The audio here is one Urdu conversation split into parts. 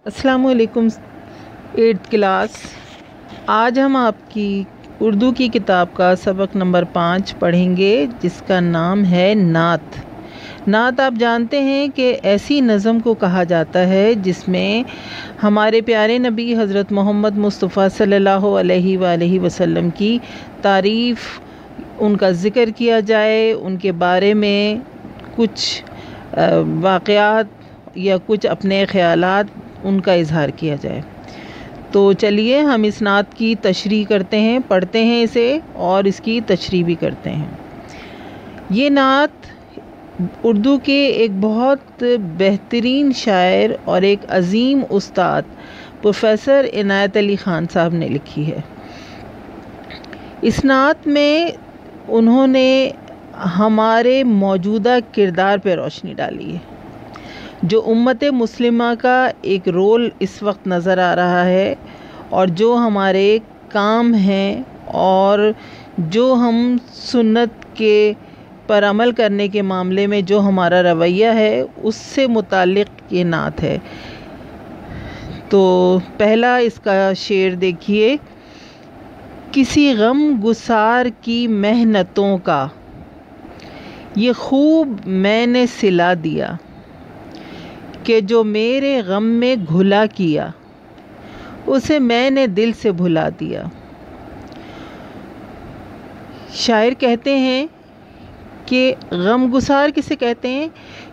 السلام علیکم 8th کلاس۔ آج ہم آپ کی اردو کی کتاب کا سبق نمبر 5 پڑھیں گے، جس کا نام ہے نعت۔ نعت آپ جانتے ہیں کہ ایسی نظم کو کہا جاتا ہے جس میں ہمارے پیارے نبی حضرت محمد مصطفیٰ صلی اللہ علیہ وآلہ وسلم کی تعریف، ان کا ذکر کیا جائے، ان کے بارے میں کچھ واقعات یا کچھ اپنے خیالات ان کا اظہار کیا جائے۔ تو چلیے ہم اس نعت کی تشریح کرتے ہیں، پڑھتے ہیں اسے اور اس کی تشریح بھی کرتے ہیں۔ یہ نعت اردو کے ایک بہت بہترین شاعر اور ایک عظیم استاد پروفیسر عنایت علی خان صاحب نے لکھی ہے۔ اس نعت میں انہوں نے ہمارے موجودہ کردار پہ روشنی ڈالی ہے، جو امت مسلمہ کا ایک رول اس وقت نظر آ رہا ہے، اور جو ہمارے کام ہیں اور جو ہم سنت کے پر عمل کرنے کے معاملے میں جو ہمارا رویہ ہے، اس سے متعلق یہ نعت ہے۔ تو پہلا اس کا شعر دیکھیے۔ کسی غم گسار کی محنتوں کا یہ خوب میں نے صلہ دیا، کہ جو میرے غم میں گھلا کیا اسے میں نے دل سے بھلا دیا۔ شاعر کہتے ہیں کہ غم گسار کسے کہتے ہیں؟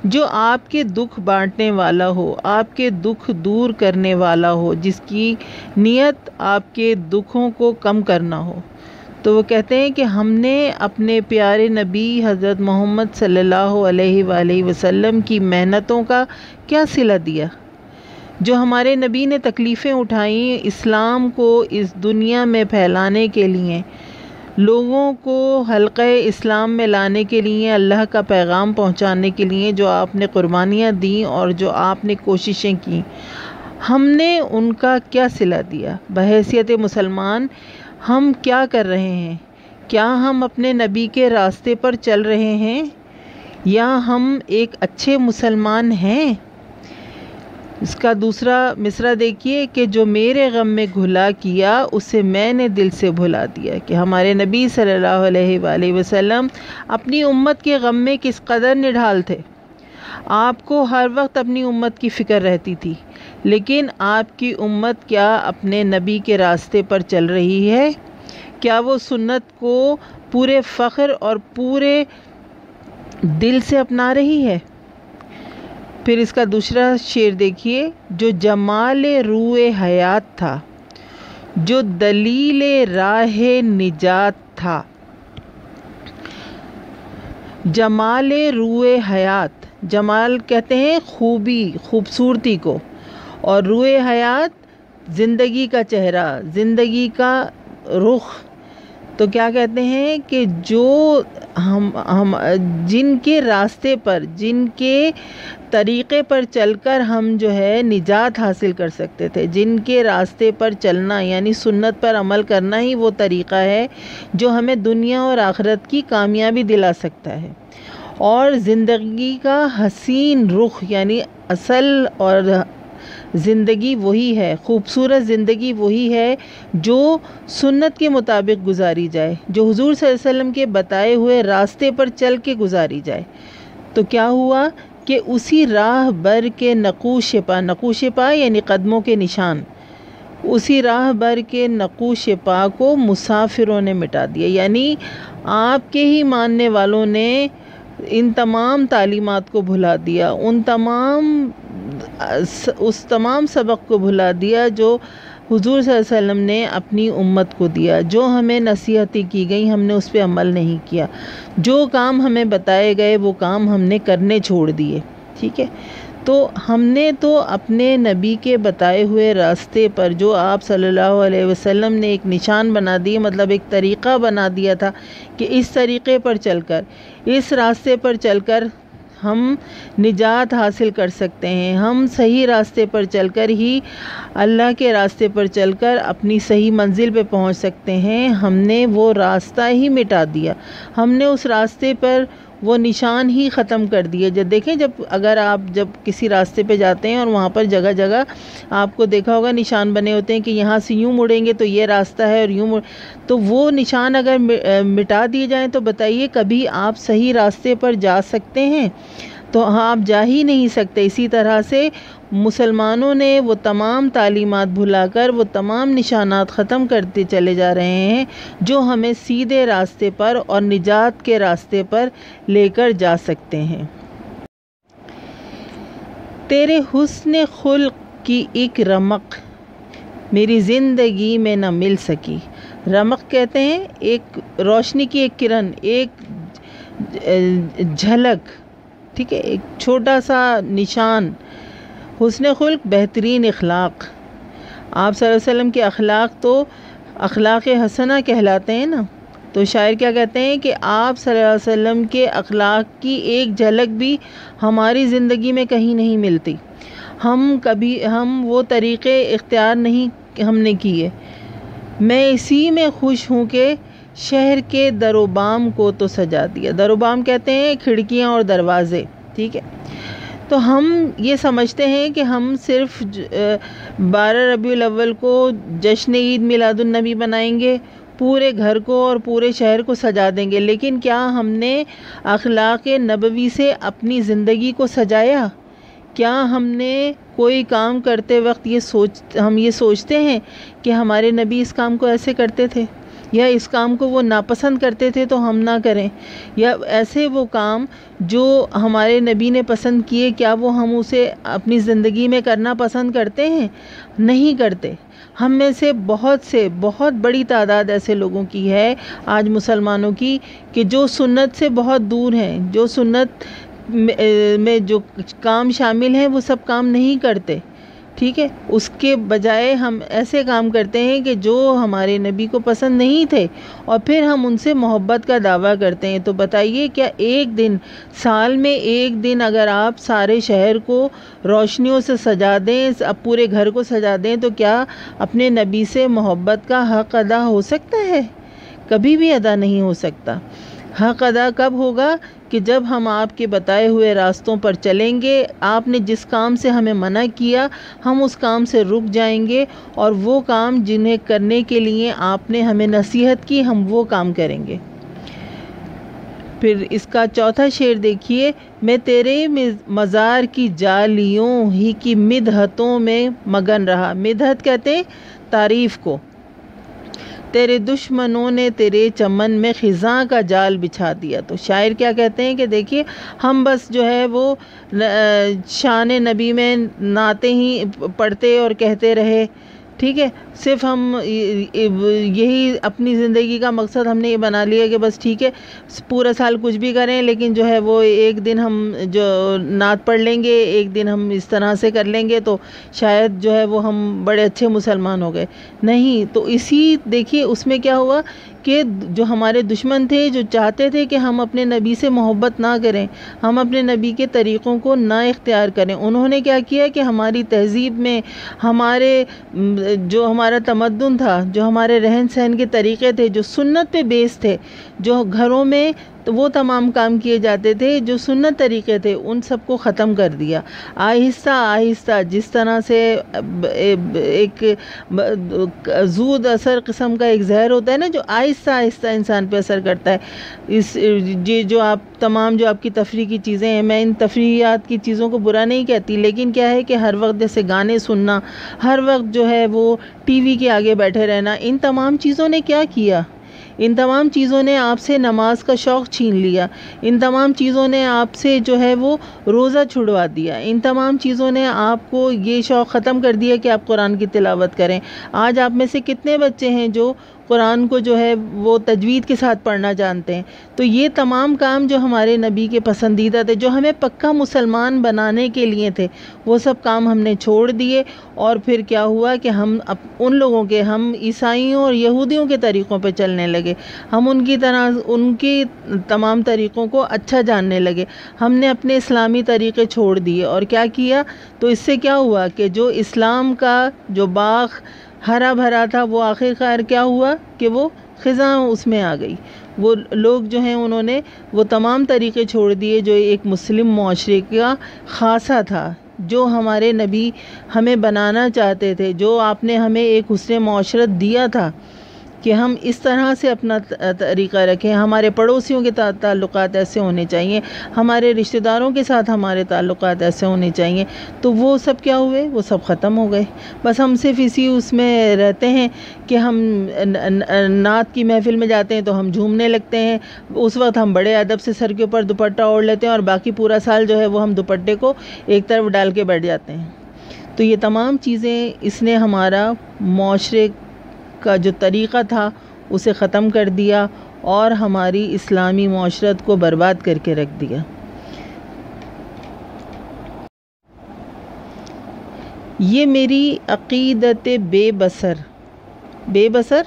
جو آپ کے دکھ بانٹنے والا ہو، آپ کے دکھ دور کرنے والا ہو، جس کی نیت آپ کے دکھوں کو کم کرنا ہو۔ تو وہ کہتے ہیں کہ ہم نے اپنے پیارے نبی حضرت محمد صلی اللہ علیہ وآلہ وسلم کی محنتوں کا کیا صلہ دیا؟ جو ہمارے نبی نے تکلیفیں اٹھائیں اسلام کو اس دنیا میں پھیلانے کے لیے، لوگوں کو حلقہ اسلام میں لانے کے لیے، اللہ کا پیغام پہنچانے کے لیے جو آپ نے قربانیاں دیں اور جو آپ نے کوششیں کیں، ہم نے ان کا کیا صلہ دیا؟ بحیثیت مسلمان ہم کیا کر رہے ہیں؟ کیا ہم اپنے نبی کے راستے پر چل رہے ہیں، یا ہم ایک اچھے مسلمان ہیں؟ اس کا دوسرا مصرع دیکھیے کہ جو میرے غم میں گھلا کیا اسے میں نے دل سے بھلا دیا، کہ ہمارے نبی صلی اللہ علیہ وآلہ وسلم اپنی امت کے غم میں کس قدر نڈھال تھے۔ آپ کو ہر وقت اپنی امت کی فکر رہتی تھی، لیکن آپ کی امت کیا اپنے نبی کے راستے پر چل رہی ہے؟ کیا وہ سنت کو پورے فخر اور پورے دل سے اپنا رہی ہے؟ پھر اس کا دوسرا شعر دیکھیے۔ جو جمال روئے حیات تھا، جو دلیل راہ نجات تھا۔ جمال روئے حیات، جمال کہتے ہیں خوبی، خوبصورتی کو، اور روئے حیات زندگی کا چہرہ، زندگی کا رخ۔ تو کیا کہتے ہیں کہ جو ہم جن کے راستے پر، جن کے طریقے پر چل کر ہم جو ہے نجات حاصل کر سکتے تھے، جن کے راستے پر چلنا یعنی سنت پر عمل کرنا ہی وہ طریقہ ہے جو ہمیں دنیا اور آخرت کی کامیابی دلا سکتا ہے، اور زندگی کا حسین رخ یعنی اصل اور زندگی وہی ہے، خوبصورت زندگی وہی ہے جو سنت کے مطابق گزاری جائے، جو حضور صلی اللہ علیہ وسلم کے بتائے ہوئے راستے پر چل کے گزاری جائے۔ تو کیا ہوا کہ اسی راہ بر کے نقوش پا، نقوش پا یعنی قدموں کے نشان، اسی راہ بر کے نقوش پا کو مسافروں نے مٹا دیا، یعنی آپ کے ہی ماننے والوں نے ان تمام تعلیمات کو بھلا دیا، اس تمام سبق کو بھلا دیا جو حضور صلی اللہ علیہ وسلم نے اپنی امت کو دیا، جو ہمیں نصیحتیں کی گئی ہم نے اس پہ عمل نہیں کیا، جو کام ہمیں بتائے گئے وہ کام ہم نے کرنے چھوڑ دیے۔ ٹھیک ہے، تو ہم نے تو اپنے نبی کے بتائے ہوئے راستے پر، جو آپ صلی اللہ علیہ وسلم نے ایک نشان بنا دیے، مطلب ایک طریقہ بنا دیا تھا کہ اس طریقے پر چل کر، اس راستے پر چل کر ہم نجات حاصل کر سکتے ہیں، ہم صحیح راستے پر چل کر ہی، اللہ کے راستے پر چل کر اپنی صحیح منزل پہ پہنچ سکتے ہیں۔ ہم نے وہ راستہ ہی مٹا دیا، ہم نے اس راستے پر وہ نشان ہی ختم کر دیے۔ جب دیکھیں اگر آپ جب کسی راستے پہ جاتے ہیں اور وہاں پر جگہ جگہ آپ کو دیکھا ہوگا نشان بنے ہوتے ہیں کہ یہاں سے یوں مڑیں گے تو یہ راستہ ہے اور یوں تو وہ نشان اگر مٹا دیے جائیں تو بتائیے کبھی آپ صحیح راستے پر جا سکتے ہیں؟ تو آپ جا ہی نہیں سکتے۔ اسی طرح سے مسلمانوں نے وہ تمام تعلیمات بھلا کر وہ تمام نشانات ختم کرتے چلے جا رہے ہیں جو ہمیں سیدھے راستے پر اور نجات کے راستے پر لے کر جا سکتے ہیں۔ تیرے حسن خلق کی ایک رمق میری زندگی میں نہ مل سکی۔ رمق کہتے ہیں ایک روشنی کی ایک کرن، ایک جھلک، ٹھیک ہے، ایک چھوٹا سا نشان۔ حسن خلق بہترین اخلاق۔ آپ صلی اللہ علیہ وسلم کے اخلاق تو اخلاق حسنہ کہلاتے ہیں نا۔ تو شاعر کیا کہتے ہیں کہ آپ صلی اللہ علیہ وسلم کے اخلاق کی ایک جھلک بھی ہماری زندگی میں کہیں نہیں ملتی۔ ہم وہ طریقے اختیار نہیں ہم نے کیے۔ میں اسی میں خوش ہوں کہ شہر کے در و بام کو تو سجا دیا۔ در و بام کہتے ہیں کھڑکیاں اور دروازے، ٹھیک ہے۔ تو ہم یہ سمجھتے ہیں کہ ہم صرف 12 ربیع الاول کو جشن عید میلاد النبی بنائیں گے، پورے گھر کو اور پورے شہر کو سجا دیں گے، لیکن کیا ہم نے اخلاق نبوی سے اپنی زندگی کو سجایا؟ کیا ہم نے کوئی کام کرتے وقت ہم یہ سوچتے ہیں کہ ہمارے نبی اس کام کو ایسے کرتے تھے، یا اس کام کو وہ ناپسند کرتے تھے تو ہم نہ کریں، یا ایسے وہ کام جو ہمارے نبی نے پسند کیے کیا وہ ہم اسے اپنی زندگی میں کرنا پسند کرتے ہیں؟ نہیں کرتے۔ ہم میں سے بہت بڑی تعداد ایسے لوگوں کی ہے آج مسلمانوں کی کہ جو سنت سے بہت دور ہیں، جو سنت میں جو کام شامل ہیں وہ سب کام نہیں کرتے، ٹھیک ہے۔ اس کے بجائے ہم ایسے کام کرتے ہیں کہ جو ہمارے نبی کو پسند نہیں تھے اور پھر ہم ان سے محبت کا دعویٰ کرتے ہیں۔ تو بتائیے کیا ایک دن، سال میں ایک دن اگر آپ سارے شہر کو روشنیوں سے سجا دیں، اب پورے گھر کو سجا دیں، تو کیا اپنے نبی سے محبت کا حق ادا ہو سکتا ہے؟ کبھی بھی ادا نہیں ہو سکتا۔ حق ادا کب ہوگا؟ کہ جب ہم آپ کے بتائے ہوئے راستوں پر چلیں گے، آپ نے جس کام سے ہمیں منع کیا ہم اس کام سے رک جائیں گے، اور وہ کام جنہیں کرنے کے لیے آپ نے ہمیں نصیحت کی ہم وہ کام کریں گے۔ پھر اس کا چوتھا شعر دیکھیے، میں تیرے مزار کی جالیوں ہی کی مدحتوں میں مگن رہا۔ مدحت کہتے ہیں تعریف کو۔ تیرے دشمنوں نے تیرے چمن میں خزاں کا جال بچھا دیا۔ تو شاعر کیا کہتے ہیں کہ دیکھیے ہم بس جو ہے وہ شان نبی میں نعتیں ہی پڑھتے اور کہتے رہے، ٹھیک ہے، صرف ہم یہی اپنی زندگی کا مقصد ہم نے یہ بنا لیا کہ بس ٹھیک ہے پورا سال کچھ بھی کریں، لیکن جو ہے وہ ایک دن ہم جو نعت پڑھ لیں گے، ایک دن ہم اس طرح سے کر لیں گے تو شاید جو ہے وہ ہم بڑے اچھے مسلمان ہو گئے۔ نہیں، تو دیکھیے اس میں کیا ہوا کہ جو ہمارے دشمن تھے، جو چاہتے تھے کہ ہم اپنے نبی سے محبت نہ کریں، ہم اپنے نبی کے طریقوں کو نہ اختیار کریں، انہوں نے کیا کیا کہ ہماری تہذیب میں، جو ہمارا تمدن تھا، جو ہمارے رہن سہن کے طریقے تھے، جو سنت پہ بیس تھے، جو گھروں میں وہ تمام کام کیے جاتے تھے جو سنت طریقے تھے، ان سب کو ختم کر دیا۔ آہستہ آہستہ جس طرح سے ایک زود اثر قسم کا ایک زہر ہوتا ہے نا، جو آہستہ آہستہ انسان پہ اثر کرتا ہے، جو آپ کی تفریح کی چیزیں ہیں، میں ان تفریحات کی چیزوں کو برا نہیں کہتی، لیکن کیا ہے کہ ہر وقت جیسے گانے سننا، ہر وقت جو ہے وہ ٹی وی کے آگے بیٹھے رہنا، ان تمام چیزوں نے کیا کیا؟ ان تمام چیزوں نے آپ سے نماز کا شوق چھین لیا، ان تمام چیزوں نے آپ سے جو ہے وہ روزہ چھڑوا دیا، ان تمام چیزوں نے آپ کو یہ شوق ختم کر دیا کہ آپ قرآن کی تلاوت کریں۔ آج آپ میں سے کتنے بچے ہیں جو قرآن کو جو ہے وہ تجوید کے ساتھ پڑھنا جانتے ہیں؟ تو یہ تمام کام جو ہمارے نبی کے پسندیدہ تھے، جو ہمیں پکا مسلمان بنانے کے لیے تھے، وہ سب کام ہم نے چھوڑ دیے، اور پھر کیا ہوا کہ ہم ہم عیسائیوں اور یہودیوں کے طریقوں پہ چلنے لگے، ہم ان کی تمام طریقوں کو اچھا جاننے لگے، ہم نے اپنے اسلامی طریقے چھوڑ دیے، اور کیا کیا؟ تو اس سے کیا ہوا کہ جو اسلام کا جو باغ ہرا بھرا تھا وہ آخر کار کیا ہوا کہ وہ خزاں اس میں آ گئی، وہ لوگ جو ہیں انہوں نے وہ تمام طریقے چھوڑ دیے جو ایک مسلم معاشرے کا خاصہ تھا، جو ہمارے نبی ہمیں بنانا چاہتے تھے، جو آپ نے ہمیں ایک حسن معاشرت دیا تھا کہ ہم اس طرح سے اپنا طریقہ رکھیں، ہمارے پڑوسیوں کے تعلقات ایسے ہونے چاہیے، ہمارے رشتہ داروں کے ساتھ ہمارے تعلقات ایسے ہونے چاہیے، تو وہ سب کیا ہوئے؟ وہ سب ختم ہو گئے۔ بس ہم صرف اس میں رہتے ہیں کہ ہم نعت کی محفل میں جاتے ہیں تو ہم جھومنے لگتے ہیں، اس وقت ہم بڑے ادب سے سر کے اوپر دوپٹہ اوڑھ لیتے ہیں، اور باقی پورا سال جو ہے وہ ہم دوپٹے کو ایک طرف ڈال کے بیٹھ جاتے ہیں۔ تو یہ تمام چیزیں اس نے ہمارا معاشرے کا جو طریقہ تھا اسے ختم کر دیا اور ہماری اسلامی معاشرت کو برباد کر کے رکھ دیا۔ یہ میری عقیدت بے بصر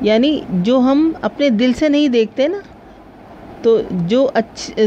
یعنی جو ہم اپنے دل سے نہیں دیکھتے نا، تو جو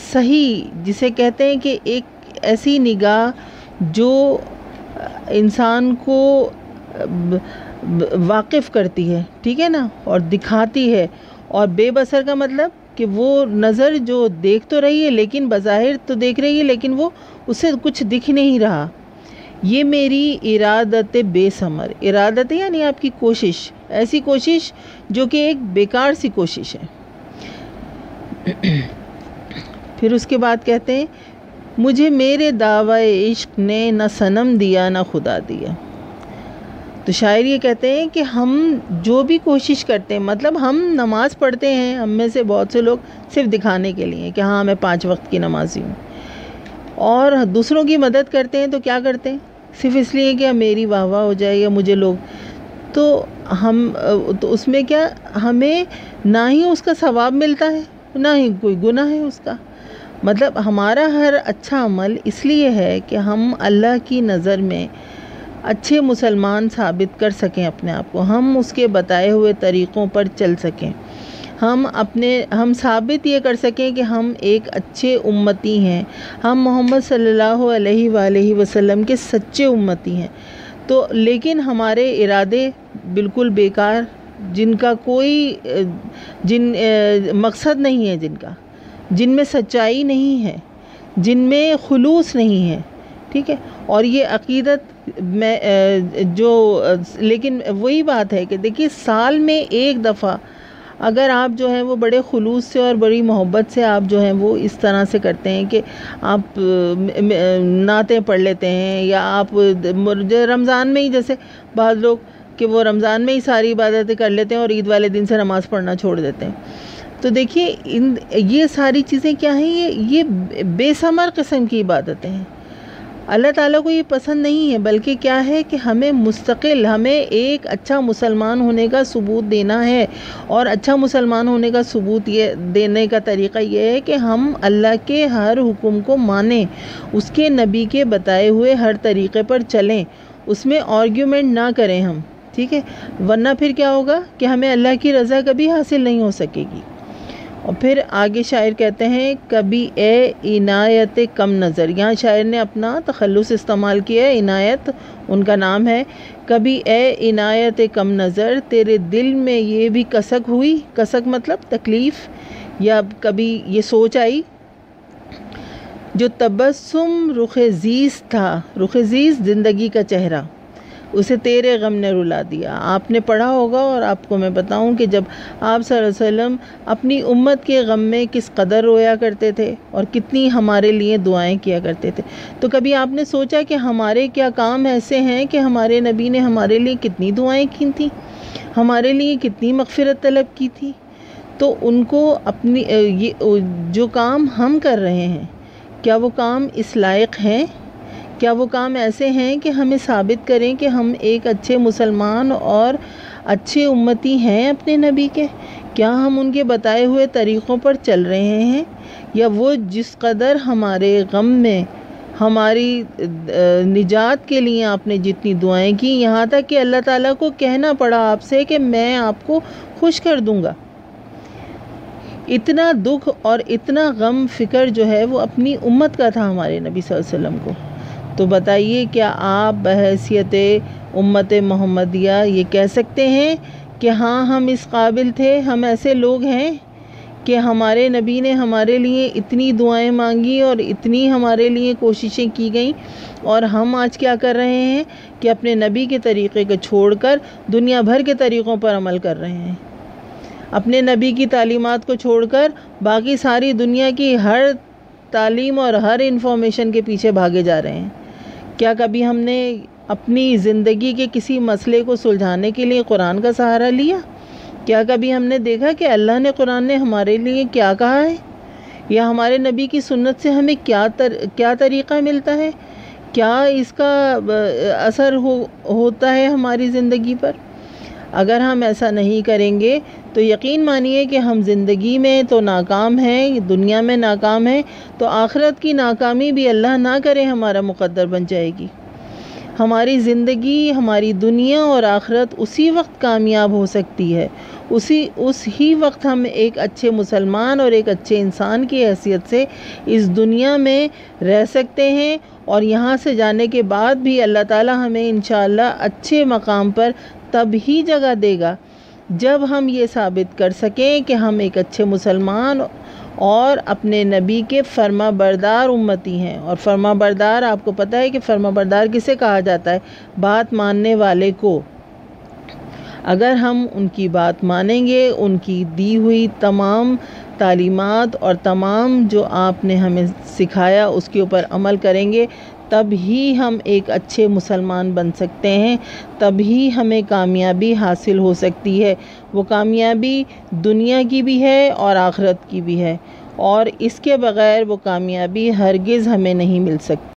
صحیح جسے کہتے ہیں کہ ایک ایسی نگاہ جو انسان کو واقف کرتی ہے، ٹھیک ہے نا، اور دکھاتی ہے، اور بے بصر کا مطلب کہ وہ نظر جو دیکھ تو رہی ہے لیکن بظاہر تو دیکھ رہی ہے لیکن وہ اسے کچھ دکھ نہیں رہا۔ یہ میری ارادت بے ثمر، ارادت یعنی آپ کی کوشش، ایسی کوشش جو کہ ایک بیکار سی کوشش ہے۔ پھر اس کے بعد کہتے ہیں مجھے میرے دعوی عشق نے نہ صنم دیا نہ خدا دیا۔ تو شاعر یہ کہتے ہیں کہ ہم جو بھی کوشش کرتے ہیں، مطلب ہم نماز پڑھتے ہیں، ہم میں سے بہت سے لوگ صرف دکھانے کے لیے کہ ہاں میں 5 وقت کی نمازی ہوں، اور دوسروں کی مدد کرتے ہیں تو کیا کرتے ہیں؟ صرف اس لیے کہ میری واہ واہ ہو جائے یا مجھے لوگ، تو اس میں کیا ہمیں نہ ہی اس کا ثواب ملتا ہے نہ ہی کوئی گناہ ہے اس کا۔ مطلب ہمارا ہر اچھا عمل اس لیے ہے کہ ہم اللہ کی نظر میں اچھے مسلمان ثابت کر سکیں اپنے آپ کو، ہم اس کے بتائے ہوئے طریقوں پر چل سکیں، ہم ثابت یہ کر سکیں کہ ہم ایک اچھے امتی ہیں، ہم محمد صلی اللہ علیہ وآلہ وسلم کے سچے امتی ہیں۔ تو لیکن ہمارے ارادے بالکل بیکار، جن کا کوئی مقصد نہیں ہے، جن میں سچائی نہیں ہے، جن میں خلوص نہیں ہے، ٹھیک ہے۔ اور یہ عقیدت میں لیکن وہی بات ہے کہ دیکھیے سال میں ایک دفعہ اگر آپ جو ہے وہ بڑے خلوص سے اور بڑی محبت سے آپ جو ہیں وہ اس طرح سے کرتے ہیں کہ آپ نعتیں پڑھ لیتے ہیں، یا آپ رمضان میں ہی جیسے بعض لوگ کہ وہ رمضان میں ہی ساری عبادتیں کر لیتے ہیں اور عید والے دن سے نماز پڑھنا چھوڑ دیتے ہیں، تو دیکھیے یہ ساری چیزیں کیا ہیں؟ یہ بے ثمر قسم کی عبادتیں ہیں، اللہ تعالیٰ کو یہ پسند نہیں ہے، بلکہ کیا ہے کہ ہمیں ہمیں ایک اچھا مسلمان ہونے کا ثبوت دینا ہے، اور اچھا مسلمان ہونے کا ثبوت یہ دینے کا طریقہ یہ ہے کہ ہم اللہ کے ہر حکم کو مانیں، اس کے نبی کے بتائے ہوئے ہر طریقے پر چلیں، اس میں آرگیومنٹ نہ کریں ہم، ٹھیک ہے، ورنہ پھر کیا ہوگا کہ ہمیں اللہ کی رضا کبھی حاصل نہیں ہو سکے گی۔ اور پھر آگے شاعر کہتے ہیں کبھی اے عنایت کم نظر، یہاں شاعر نے اپنا تخلص استعمال کیا ہے، عنایت ان کا نام ہے، کبھی اے عنایت کم نظر تیرے دل میں یہ بھی کسک ہوئی، کسک مطلب تکلیف، یا کبھی یہ سوچ آئی جو تبسم رخ زیز تھا، رخ زیز زندگی کا چہرہ، اسے تیرے غم نے رلا دیا۔ آپ نے پڑھا ہوگا اور آپ کو میں بتاؤں کہ جب آپ صلی اللہ علیہ وسلم اپنی امت کے غم میں کس قدر رویا کرتے تھے اور کتنی ہمارے لیے دعائیں کیا کرتے تھے، تو کبھی آپ نے سوچا کہ ہمارے کیا کام ایسے ہیں کہ ہمارے نبی نے ہمارے لیے کتنی دعائیں کی تھیں، ہمارے لیے کتنی مغفرت طلب کی تھی؟ تو ان کو اپنی جو کام ہم کر رہے ہیں کیا وہ کام اس لائق ہیں؟ کیا وہ کام ایسے ہیں کہ ہمیں ثابت کریں کہ ہم ایک اچھے مسلمان اور اچھے امتی ہیں اپنے نبی کے؟ کیا ہم ان کے بتائے ہوئے طریقوں پر چل رہے ہیں، یا وہ جس قدر ہمارے غم میں ہماری نجات کے لیے آپ نے جتنی دعائیں کی، یہاں تک کہ اللہ تعالیٰ کو کہنا پڑا آپ سے کہ میں آپ کو خوش کر دوں گا، اتنا دکھ اور اتنا غم فکر جو ہے وہ اپنی امت کا تھا ہمارے نبی صلی اللہ علیہ وسلم کو، تو بتائیے کیا آپ بحیثیت امت محمدیہ یہ کہہ سکتے ہیں کہ ہاں ہم اس قابل تھے، ہم ایسے لوگ ہیں کہ ہمارے نبی نے ہمارے لیے اتنی دعائیں مانگی اور اتنی ہمارے لیے کوششیں کی گئیں، اور ہم آج کیا کر رہے ہیں کہ اپنے نبی کے طریقے کو چھوڑ کر دنیا بھر کے طریقوں پر عمل کر رہے ہیں، اپنے نبی کی تعلیمات کو چھوڑ کر باقی ساری دنیا کی ہر تعلیم اور ہر انفارمیشن کے پیچھے بھاگے جا رہے ہیں۔ کیا کبھی ہم نے اپنی زندگی کے کسی مسئلے کو سلجھانے کے لیے قرآن کا سہارا لیا؟ کیا کبھی ہم نے دیکھا کہ اللہ نے قرآن نے ہمارے لیے کیا کہا ہے، یا ہمارے نبی کی سنت سے ہمیں کیا طریقہ ملتا ہے، کیا اس کا اثر ہوتا ہے ہماری زندگی پر؟ اگر ہم ایسا نہیں کریں گے تو یقین مانیے کہ ہم زندگی میں تو ناکام ہیں، دنیا میں ناکام ہیں، تو آخرت کی ناکامی بھی اللہ نہ کرے ہمارا مقدر بن جائے گی۔ ہماری زندگی، ہماری دنیا اور آخرت اسی وقت کامیاب ہو سکتی ہے، اس ہی وقت ہم ایک اچھے مسلمان اور ایک اچھے انسان کی حیثیت سے اس دنیا میں رہ سکتے ہیں، اور یہاں سے جانے کے بعد بھی اللہ تعالی ہمیں انشاءاللہ اچھے مقام پر تب ہی جگہ دے گا جب ہم یہ ثابت کر سکیں کہ ہم ایک اچھے مسلمان اور اپنے نبی کے فرما بردار امتی ہیں۔ اور فرما بردار، آپ کو پتہ ہے کہ فرما بردار کسے کہا جاتا ہے؟ بات ماننے والے کو۔ اگر ہم ان کی بات مانیں گے، ان کی دی ہوئی تمام تعلیمات اور تمام جو آپ نے ہمیں سکھایا اس کے اوپر عمل کریں گے، تب ہی ہم ایک اچھے مسلمان بن سکتے ہیں، تب ہی ہمیں کامیابی حاصل ہو سکتی ہے۔ وہ کامیابی دنیا کی بھی ہے اور آخرت کی بھی ہے، اور اس کے بغیر وہ کامیابی ہرگز ہمیں نہیں مل سکتی۔